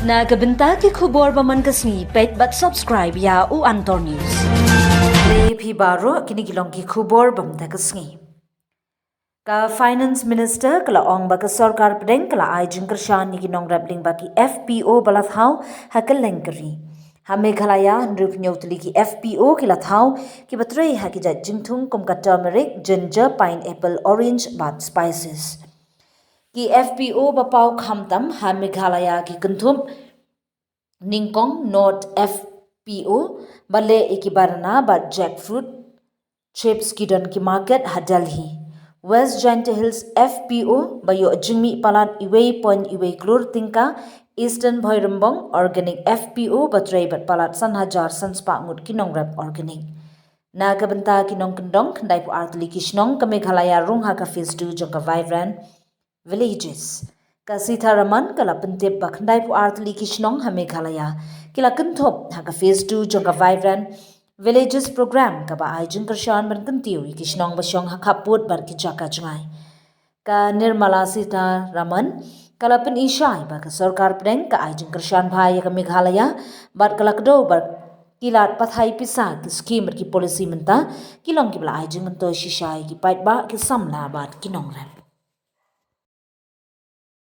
Na kabenta ki khubor baman kasni pet but subscribe ya u Antor News. Le phi baro kini gilong ki khubor bamta kasni. Ka Finance Minister kala ong ba ka sarkar pedeng kala ai jingkershan ni ginong rabling ba ki FPO balathau hakal lengkeri. Ha Meghalaya nrup nyotli ki FPO ki lathau ki batre ha ki jat jingthung kum ka turmeric, ginger, pineapple, orange bat spices. Ki FPO bapau khamtam ha Meghalaya ki kunthum Ningkong North FPO bale ikibarana ba jackfruit chips kidon ki market ha Delhi. West Jante Hills FPO bayo jingmi palat iway point iway klur tingka Eastern Bhoirambong Organic FPO batray bat palat san hajar sanspa ngut kinong rep organic. Na kabenta kinong kendong kandai pu artli kishnong ka Meghalaya rung ha ka phase 2 jong ka vibrant villages. Ka Sitharaman kala pentip ba kandai pu artli kishnong ha Meghalaya kila kenthop ha ka phase 2 jong ka vibrant villages program ka ba ai jingkershan ban kentiu kishnong basyong ha khaput bar ki jaka jungai. Ka Nirmala Sitharaman kala pen ishai ba ka sarkar pedeng ka ai jingkershan bhai ka Meghalaya bar kala kdo bar kilat pathai pisa ki scheme ki policy menta kilong ki bla ai jing mento shishai ki pait ba ki samla bat kinong rem.